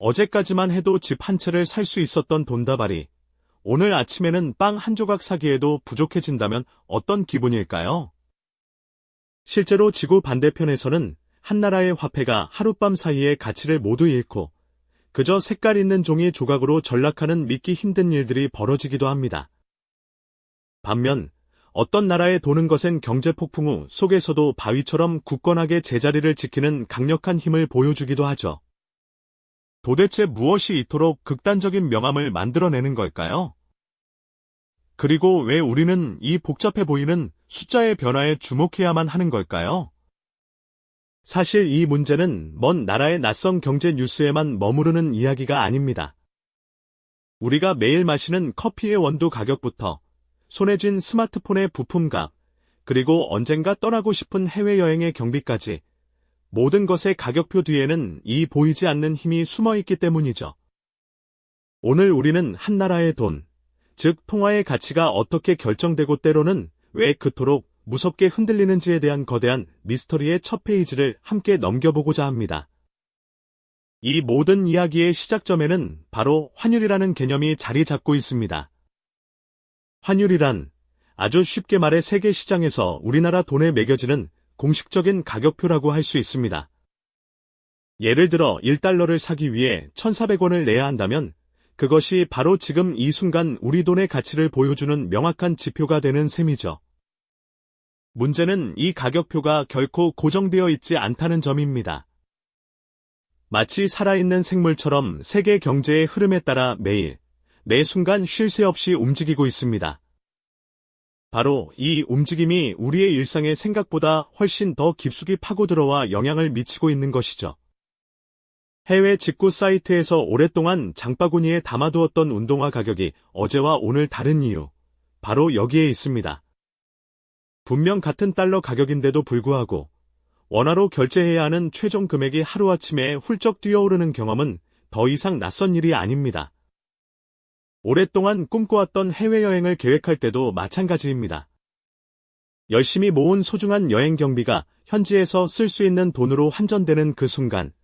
어제까지만 해도 집 한 채를 살 수 있었던 돈다발이 오늘 아침에는 빵 한 조각 사기에도 부족해진다면 어떤 기분일까요? 실제로 지구 반대편에서는 한 나라의 화폐가 하룻밤 사이에 가치를 모두 잃고 그저 색깔 있는 종이 조각으로 전락하는 믿기 힘든 일들이 벌어지기도 합니다. 반면 어떤 나라의 돈은 거센 경제 폭풍 후 속에서도 바위처럼 굳건하게 제자리를 지키는 강력한 힘을 보여주기도 하죠. 도대체 무엇이 이토록 극단적인 명암을 만들어내는 걸까요? 그리고 왜 우리는 이 복잡해 보이는 숫자의 변화에 주목해야만 하는 걸까요? 사실 이 문제는 먼 나라의 낯선 경제 뉴스에만 머무르는 이야기가 아닙니다. 우리가 매일 마시는 커피의 원두 가격부터 손에 쥔 스마트폰의 부품값, 그리고 언젠가 떠나고 싶은 해외여행의 경비까지 모든 것의 가격표 뒤에는 이 보이지 않는 힘이 숨어 있기 때문이죠. 오늘 우리는 한 나라의 돈, 즉 통화의 가치가 어떻게 결정되고 때로는 왜 그토록 무섭게 흔들리는지에 대한 거대한 미스터리의 첫 페이지를 함께 넘겨보고자 합니다. 이 모든 이야기의 시작점에는 바로 환율이라는 개념이 자리 잡고 있습니다. 환율이란 아주 쉽게 말해 세계 시장에서 우리나라 돈에 매겨지는 공식적인 가격표라고 할 수 있습니다. 예를 들어 1달러를 사기 위해 1,400원을 내야 한다면 그것이 바로 지금 이 순간 우리 돈의 가치를 보여주는 명확한 지표가 되는 셈이죠. 문제는 이 가격표가 결코 고정되어 있지 않다는 점입니다. 마치 살아있는 생물처럼 세계 경제의 흐름에 따라 매일, 매 순간 쉴 새 없이 움직이고 있습니다. 바로 이 움직임이 우리의 일상에 생각보다 훨씬 더 깊숙이 파고들어와 영향을 미치고 있는 것이죠. 해외 직구 사이트에서 오랫동안 장바구니에 담아두었던 운동화 가격이 어제와 오늘 다른 이유, 바로 여기에 있습니다. 분명 같은 달러 가격인데도 불구하고 원화로 결제해야 하는 최종 금액이 하루아침에 훌쩍 뛰어오르는 경험은 더 이상 낯선 일이 아닙니다. 오랫동안 꿈꿔왔던 해외여행을 계획할 때도 마찬가지입니다. 열심히 모은 소중한 여행 경비가 현지에서 쓸 수 있는 돈으로 환전되는 그 순간,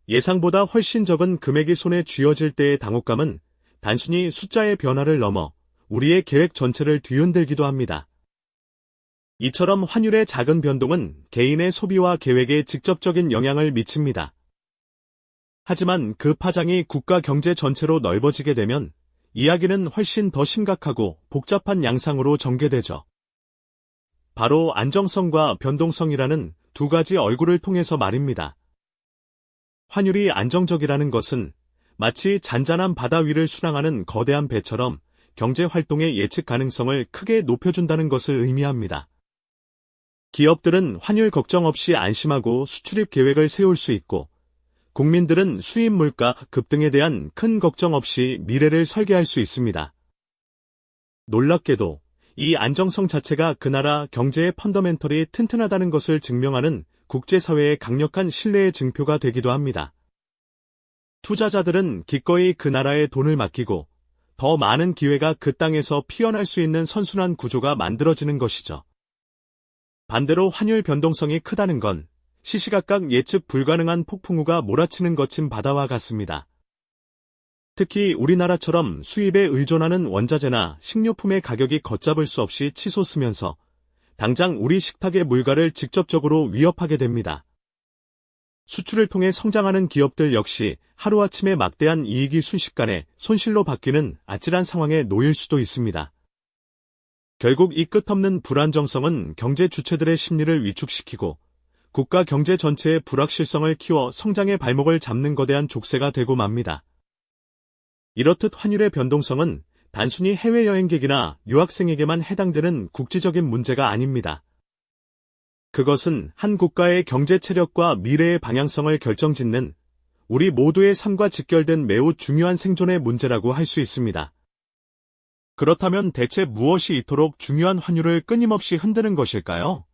예상보다 훨씬 적은 금액이 손에 쥐어질 때의 당혹감은 단순히 숫자의 변화를 넘어 우리의 계획 전체를 뒤흔들기도 합니다. 이처럼 환율의 작은 변동은 개인의 소비와 계획에 직접적인 영향을 미칩니다. 하지만 그 파장이 국가 경제 전체로 넓어지게 되면 이야기는 훨씬 더 심각하고 복잡한 양상으로 전개되죠. 바로 안정성과 변동성이라는 두 가지 얼굴을 통해서 말입니다. 환율이 안정적이라는 것은 마치 잔잔한 바다 위를 순항하는 거대한 배처럼 경제 활동의 예측 가능성을 크게 높여준다는 것을 의미합니다. 기업들은 환율 걱정 없이 안심하고 수출입 계획을 세울 수 있고, 국민들은 수입 물가 급등에 대한 큰 걱정 없이 미래를 설계할 수 있습니다. 놀랍게도 이 안정성 자체가 그 나라 경제의 펀더멘털이 튼튼하다는 것을 증명하는 국제사회의 강력한 신뢰의 증표가 되기도 합니다. 투자자들은 기꺼이 그 나라에 돈을 맡기고 더 많은 기회가 그 땅에서 피어날 수 있는 선순환 구조가 만들어지는 것이죠. 반대로 환율 변동성이 크다는 건 시시각각 예측 불가능한 폭풍우가 몰아치는 거친 바다와 같습니다. 특히 우리나라처럼 수입에 의존하는 원자재나 식료품의 가격이 걷잡을 수 없이 치솟으면서 당장 우리 식탁의 물가를 직접적으로 위협하게 됩니다. 수출을 통해 성장하는 기업들 역시 하루아침에 막대한 이익이 순식간에 손실로 바뀌는 아찔한 상황에 놓일 수도 있습니다. 결국 이 끝없는 불안정성은 경제 주체들의 심리를 위축시키고 국가 경제 전체의 불확실성을 키워 성장의 발목을 잡는 거대한 족쇄가 되고 맙니다. 이렇듯 환율의 변동성은 단순히 해외여행객이나 유학생에게만 해당되는 국지적인 문제가 아닙니다. 그것은 한 국가의 경제 체력과 미래의 방향성을 결정짓는 우리 모두의 삶과 직결된 매우 중요한 생존의 문제라고 할 수 있습니다. 그렇다면 대체 무엇이 이토록 중요한 환율을 끊임없이 흔드는 것일까요?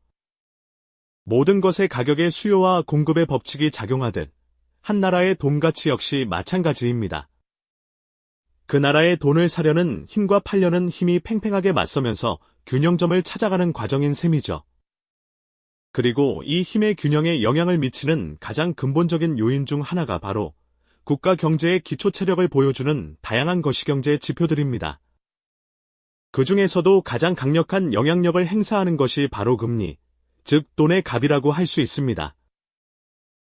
모든 것의 가격의 수요와 공급의 법칙이 작용하듯 한 나라의 돈 가치 역시 마찬가지입니다. 그 나라의 돈을 사려는 힘과 팔려는 힘이 팽팽하게 맞서면서 균형점을 찾아가는 과정인 셈이죠. 그리고 이 힘의 균형에 영향을 미치는 가장 근본적인 요인 중 하나가 바로 국가 경제의 기초 체력을 보여주는 다양한 거시경제 지표들입니다. 그 중에서도 가장 강력한 영향력을 행사하는 것이 바로 금리, 즉 돈의 값이라고 할 수 있습니다.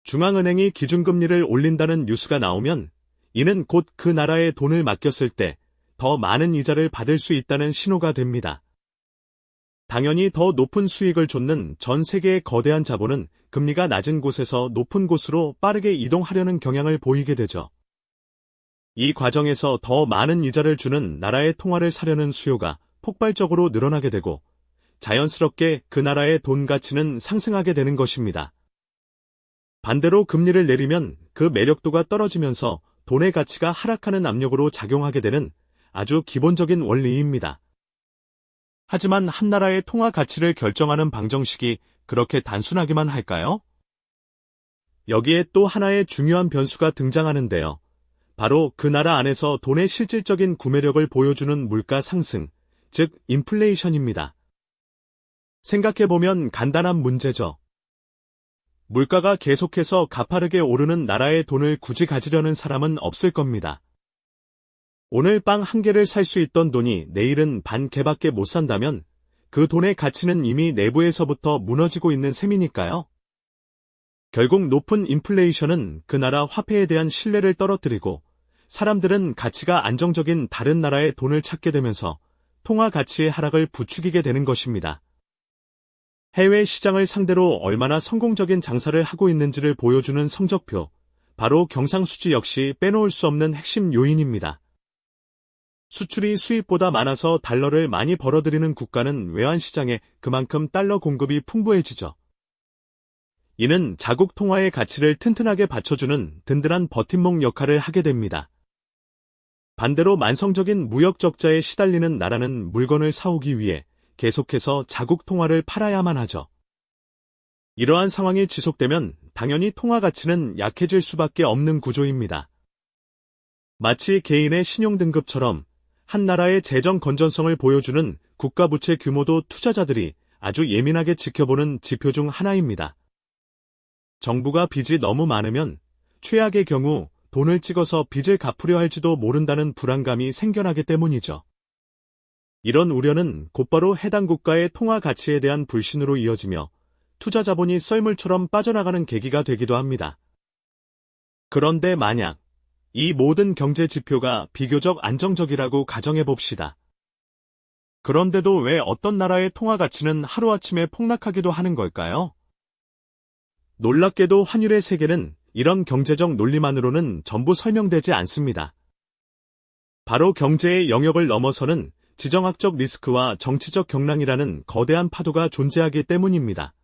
중앙은행이 기준금리를 올린다는 뉴스가 나오면 이는 곧 그 나라에 돈을 맡겼을 때 더 많은 이자를 받을 수 있다는 신호가 됩니다. 당연히 더 높은 수익을 좇는 전 세계의 거대한 자본은 금리가 낮은 곳에서 높은 곳으로 빠르게 이동하려는 경향을 보이게 되죠. 이 과정에서 더 많은 이자를 주는 나라의 통화를 사려는 수요가 폭발적으로 늘어나게 되고 자연스럽게 그 나라의 돈 가치는 상승하게 되는 것입니다. 반대로 금리를 내리면 그 매력도가 떨어지면서 돈의 가치가 하락하는 압력으로 작용하게 되는 아주 기본적인 원리입니다. 하지만 한 나라의 통화 가치를 결정하는 방정식이 그렇게 단순하기만 할까요? 여기에 또 하나의 중요한 변수가 등장하는데요. 바로 그 나라 안에서 돈의 실질적인 구매력을 보여주는 물가 상승, 즉 인플레이션입니다. 생각해보면 간단한 문제죠. 물가가 계속해서 가파르게 오르는 나라의 돈을 굳이 가지려는 사람은 없을 겁니다. 오늘 빵 한 개를 살 수 있던 돈이 내일은 반 개밖에 못 산다면 그 돈의 가치는 이미 내부에서부터 무너지고 있는 셈이니까요. 결국 높은 인플레이션은 그 나라 화폐에 대한 신뢰를 떨어뜨리고 사람들은 가치가 안정적인 다른 나라의 돈을 찾게 되면서 통화 가치의 하락을 부추기게 되는 것입니다. 해외 시장을 상대로 얼마나 성공적인 장사를 하고 있는지를 보여주는 성적표, 바로 경상수지 역시 빼놓을 수 없는 핵심 요인입니다. 수출이 수입보다 많아서 달러를 많이 벌어들이는 국가는 외환시장에 그만큼 달러 공급이 풍부해지죠. 이는 자국 통화의 가치를 튼튼하게 받쳐주는 든든한 버팀목 역할을 하게 됩니다. 반대로 만성적인 무역 적자에 시달리는 나라는 물건을 사오기 위해 계속해서 자국 통화를 팔아야만 하죠. 이러한 상황이 지속되면 당연히 통화 가치는 약해질 수밖에 없는 구조입니다. 마치 개인의 신용등급처럼 한 나라의 재정 건전성을 보여주는 국가부채 규모도 투자자들이 아주 예민하게 지켜보는 지표 중 하나입니다. 정부가 빚이 너무 많으면 최악의 경우 돈을 찍어서 빚을 갚으려 할지도 모른다는 불안감이 생겨나기 때문이죠. 이런 우려는 곧바로 해당 국가의 통화 가치에 대한 불신으로 이어지며 투자 자본이 썰물처럼 빠져나가는 계기가 되기도 합니다. 그런데 만약 이 모든 경제 지표가 비교적 안정적이라고 가정해 봅시다. 그런데도 왜 어떤 나라의 통화 가치는 하루아침에 폭락하기도 하는 걸까요? 놀랍게도 환율의 세계는 이런 경제적 논리만으로는 전부 설명되지 않습니다. 바로 경제의 영역을 넘어서는 지정학적 리스크와 정치적 경랑이라는 거대한 파도가 존재하기 때문입니다.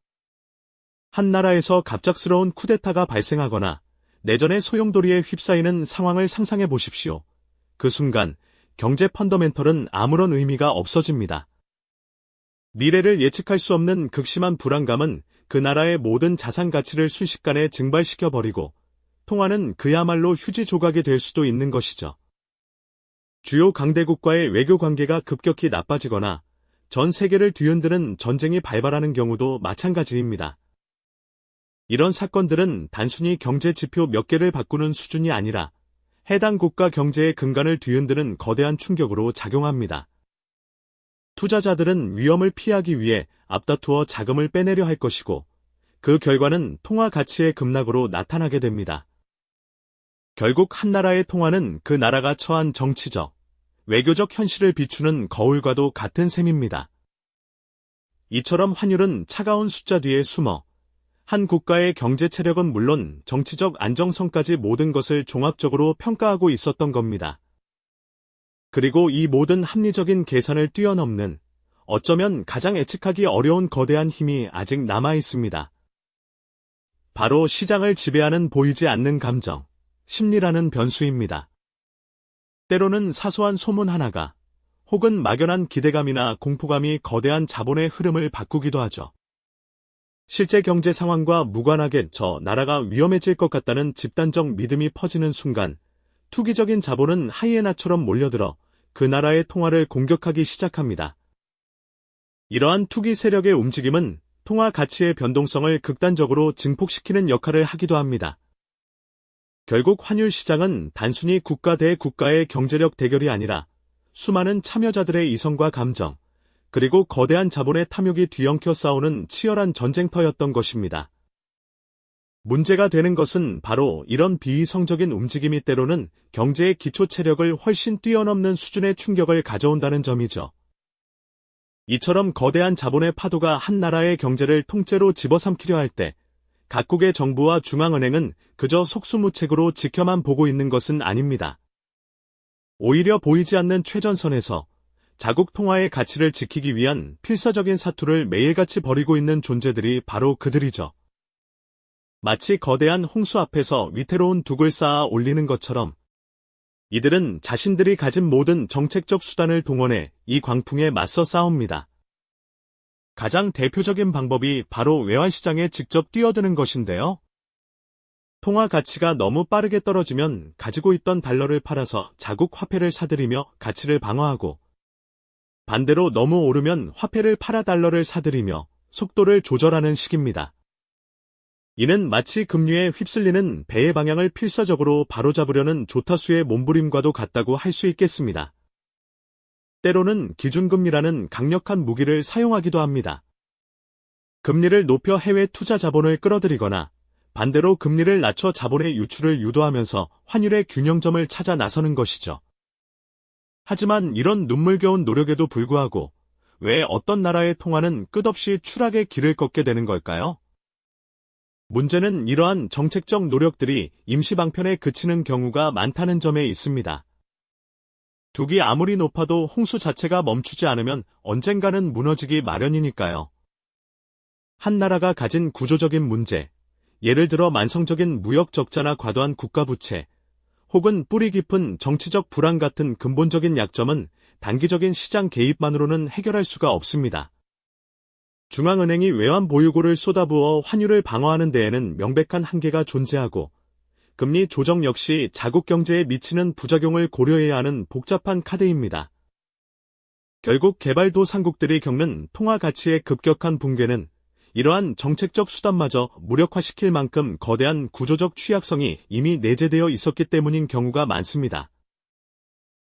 한 나라에서 갑작스러운 쿠데타가 발생하거나 내전의 소용돌이에 휩싸이는 상황을 상상해 보십시오. 그 순간 경제 펀더멘털은 아무런 의미가 없어집니다. 미래를 예측할 수 없는 극심한 불안감은 그 나라의 모든 자산 가치를 순식간에 증발시켜버리고 통화는 그야말로 휴지 조각이 될 수도 있는 것이죠. 주요 강대국과의 외교 관계가 급격히 나빠지거나 전 세계를 뒤흔드는 전쟁이 발발하는 경우도 마찬가지입니다. 이런 사건들은 단순히 경제 지표 몇 개를 바꾸는 수준이 아니라 해당 국가 경제의 근간을 뒤흔드는 거대한 충격으로 작용합니다. 투자자들은 위험을 피하기 위해 앞다투어 자금을 빼내려 할 것이고 그 결과는 통화 가치의 급락으로 나타나게 됩니다. 결국 한 나라의 통화는 그 나라가 처한 정치적, 외교적 현실을 비추는 거울과도 같은 셈입니다. 이처럼 환율은 차가운 숫자 뒤에 숨어 한 국가의 경제 체력은 물론 정치적 안정성까지 모든 것을 종합적으로 평가하고 있었던 겁니다. 그리고 이 모든 합리적인 계산을 뛰어넘는 어쩌면 가장 예측하기 어려운 거대한 힘이 아직 남아 있습니다. 바로 시장을 지배하는 보이지 않는 감정, 심리라는 변수입니다. 때로는 사소한 소문 하나가 혹은 막연한 기대감이나 공포감이 거대한 자본의 흐름을 바꾸기도 하죠. 실제 경제 상황과 무관하게 저 나라가 위험해질 것 같다는 집단적 믿음이 퍼지는 순간 투기적인 자본은 하이에나처럼 몰려들어 그 나라의 통화를 공격하기 시작합니다. 이러한 투기 세력의 움직임은 통화 가치의 변동성을 극단적으로 증폭시키는 역할을 하기도 합니다. 결국 환율 시장은 단순히 국가 대 국가의 경제력 대결이 아니라 수많은 참여자들의 이성과 감정, 그리고 거대한 자본의 탐욕이 뒤엉켜 싸우는 치열한 전쟁터였던 것입니다. 문제가 되는 것은 바로 이런 비이성적인 움직임이 때로는 경제의 기초 체력을 훨씬 뛰어넘는 수준의 충격을 가져온다는 점이죠. 이처럼 거대한 자본의 파도가 한 나라의 경제를 통째로 집어삼키려 할 때 각국의 정부와 중앙은행은 그저 속수무책으로 지켜만 보고 있는 것은 아닙니다. 오히려 보이지 않는 최전선에서 자국 통화의 가치를 지키기 위한 필사적인 사투를 매일같이 벌이고 있는 존재들이 바로 그들이죠. 마치 거대한 홍수 앞에서 위태로운 둑을 쌓아 올리는 것처럼 이들은 자신들이 가진 모든 정책적 수단을 동원해 이 광풍에 맞서 싸웁니다. 가장 대표적인 방법이 바로 외환시장에 직접 뛰어드는 것인데요. 통화 가치가 너무 빠르게 떨어지면 가지고 있던 달러를 팔아서 자국 화폐를 사들이며 가치를 방어하고, 반대로 너무 오르면 화폐를 팔아 달러를 사들이며 속도를 조절하는 식입니다. 이는 마치 급류에 휩쓸리는 배의 방향을 필사적으로 바로잡으려는 조타수의 몸부림과도 같다고 할 수 있겠습니다. 때로는 기준금리라는 강력한 무기를 사용하기도 합니다. 금리를 높여 해외 투자 자본을 끌어들이거나 반대로 금리를 낮춰 자본의 유출을 유도하면서 환율의 균형점을 찾아 나서는 것이죠. 하지만 이런 눈물겨운 노력에도 불구하고 왜 어떤 나라의 통화는 끝없이 추락의 길을 걷게 되는 걸까요? 문제는 이러한 정책적 노력들이 임시방편에 그치는 경우가 많다는 점에 있습니다. 둑이 아무리 높아도 홍수 자체가 멈추지 않으면 언젠가는 무너지기 마련이니까요. 한 나라가 가진 구조적인 문제, 예를 들어 만성적인 무역 적자나 과도한 국가부채, 혹은 뿌리 깊은 정치적 불안 같은 근본적인 약점은 단기적인 시장 개입만으로는 해결할 수가 없습니다. 중앙은행이 외환 보유고를 쏟아부어 환율을 방어하는 데에는 명백한 한계가 존재하고, 금리 조정 역시 자국 경제에 미치는 부작용을 고려해야 하는 복잡한 카드입니다. 결국 개발도상국들이 겪는 통화 가치의 급격한 붕괴는 이러한 정책적 수단마저 무력화시킬 만큼 거대한 구조적 취약성이 이미 내재되어 있었기 때문인 경우가 많습니다.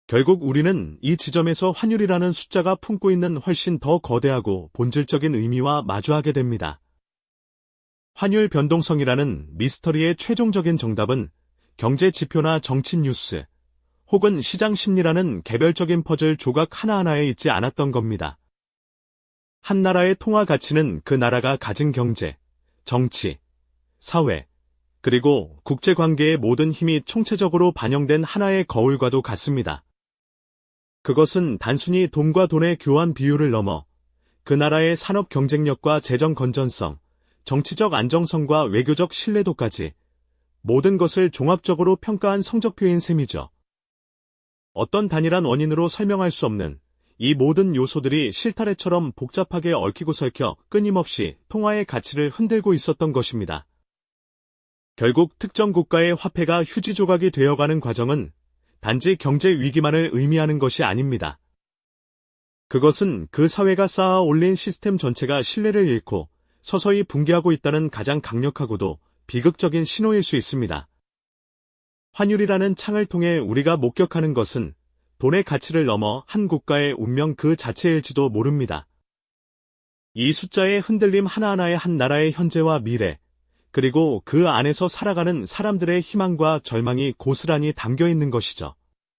결국 우리는 이 지점에서 환율이라는 숫자가 품고 있는 훨씬 더 거대하고 본질적인 의미와 마주하게 됩니다. 환율 변동성이라는 미스터리의 최종적인 정답은 경제 지표나 정치 뉴스, 혹은 시장 심리라는 개별적인 퍼즐 조각 하나하나에 있지 않았던 겁니다. 한 나라의 통화 가치는 그 나라가 가진 경제, 정치, 사회, 그리고 국제관계의 모든 힘이 총체적으로 반영된 하나의 거울과도 같습니다. 그것은 단순히 돈과 돈의 교환 비율을 넘어 그 나라의 산업 경쟁력과 재정 건전성, 정치적 안정성과 외교적 신뢰도까지 모든 것을 종합적으로 평가한 성적표인 셈이죠. 어떤 단일한 원인으로 설명할 수 없는 이 모든 요소들이 실타래처럼 복잡하게 얽히고 설켜 끊임없이 통화의 가치를 흔들고 있었던 것입니다. 결국 특정 국가의 화폐가 휴지 조각이 되어가는 과정은 단지 경제 위기만을 의미하는 것이 아닙니다. 그것은 그 사회가 쌓아 올린 시스템 전체가 신뢰를 잃고 서서히 붕괴하고 있다는 가장 강력하고도 비극적인 신호일 수 있습니다. 환율이라는 창을 통해 우리가 목격하는 것은 돈의 가치를 넘어 한 국가의 운명 그 자체일지도 모릅니다. 이 숫자의 흔들림 하나하나에 한 나라의 현재와 미래, 그리고 그 안에서 살아가는 사람들의 희망과 절망이 고스란히 담겨 있는 것이죠.